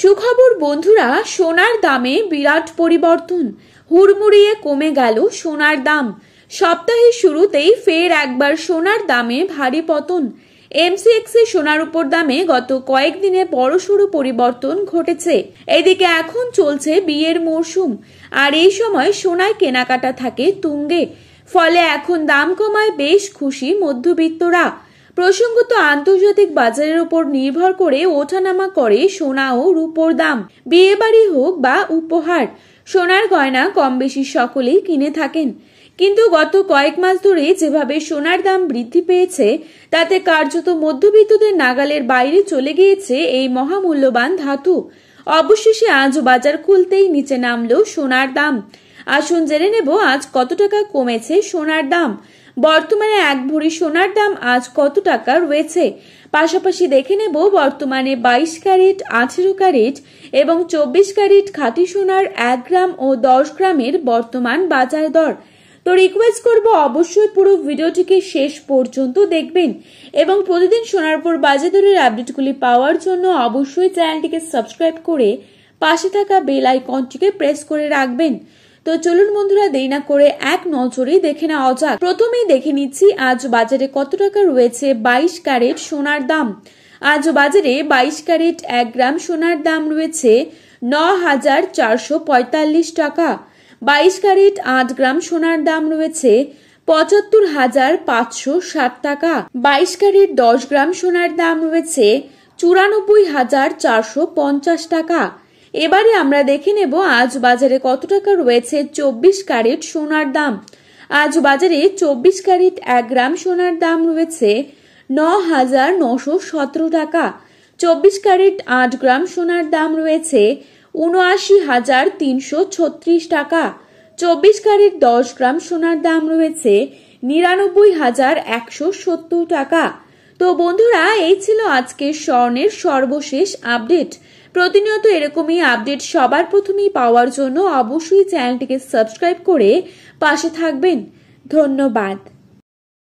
সুখবর বন্ধুরা, সোনার দামে বিরাট পরিবর্তন। হুড়মুড়িয়ে কমে গেল সোনার দাম। সপ্তাহের শুরুতেই ফের একবার সোনার দামে ভারী পতন। এমসিএক্স এ সোনার উপর দামে গত কয়েকদিনে বড়সড় পরিবর্তন ঘটেছে। এদিকে এখন চলছে বিয়ের মরশুম, আর এই সময় সোনায় কেনাকাটা থাকে তুঙ্গে। ফলে এখন দাম কমায় বেশ খুশি মধ্যবিত্তরা। প্রসঙ্গত, আন্তর্জাতিক বাজারের উপর নির্ভর করে ওঠানামা করে সোনা ও রূপোর দাম। বিয়ে বাড়ি হোক বা উপহার, সোনার গয়না কম বেশি সকলেই কিনে থাকেন। কিন্তু গত কয়েক মাস ধরে যেভাবে সোনার দাম বৃদ্ধি পেয়েছে, তাতে কার্যত মধ্যবিত্তদের নাগালের বাইরে চলে গিয়েছে এই মহামূল্যবান ধাতু। অবশেষে আজ বাজার খুলতেই নিচে নামলো সোনার দাম। আসুন জেনে নেব আজ কত টাকা কমেছে সোনার দাম। বর্তমানে এক ভরি সোনার দাম আজ কত টাকা রয়েছে। পাশাপাশি দেখে নেব বর্তমানে 22 ক্যারেট, 18 ক্যারেট এবং 24 ক্যারেট খাঁটি সোনার 1 গ্রাম ও 10 গ্রামের বর্তমান বাজার দর। তো রিকোয়েস্ট করব অবশ্যই পুরো ভিডিওটিকে শেষ পর্যন্ত দেখবেন এবং প্রতিদিন সোনার উপর বাজার দরের আপডেটগুলি পাওয়ার জন্য অবশ্যই চ্যানেলটিকে সাবস্ক্রাইব করে পাশে থাকা বেল আইকনটিকে প্রেস করে রাখবেন। তো চলুন বন্ধুরা, দেরি না করে এক নজরেই দেখে নেওয়া যাক। প্রথমেই দেখে নিচ্ছি আজ বাজারে কত টাকা রয়েছে 22 ক্যারেট সোনার দাম। আজ বাজারে 22 ক্যারেট 1 গ্রাম সোনার দাম রয়েছে 9,445 টাকা। 22 ক্যারেট 8 গ্রাম সোনার দাম রয়েছে 75,560 টাকা। 22 ক্যারেট 10 গ্রাম সোনার দাম রয়েছে 94,450 টাকা। এবারে আমরা দেখে নেব আজ বাজারে কত টাকা রয়েছে 24 ক্যারেট সোনার দাম। আজ বাজারে 24 ক্যারেট 1 গ্রাম সোনার দাম রয়েছে 9,917 টাকা। 24 ক্যারেট 8 গ্রাম সোনার দাম রয়েছে 79,336 টাকা। 24 ক্যারেট 10 গ্রাম সোনার দাম রয়েছে 99,170 টাকা। তো বন্ধুরা, এই ছিল আজকের স্বর্ণের সর্বশেষ আপডেট। প্রতিনিয়ত এরকমই আপডেট সবার প্রথমেই পাওয়ার জন্য অবশ্যই চ্যানেলটিকে সাবস্ক্রাইব করে পাশে থাকবেন। ধন্যবাদ।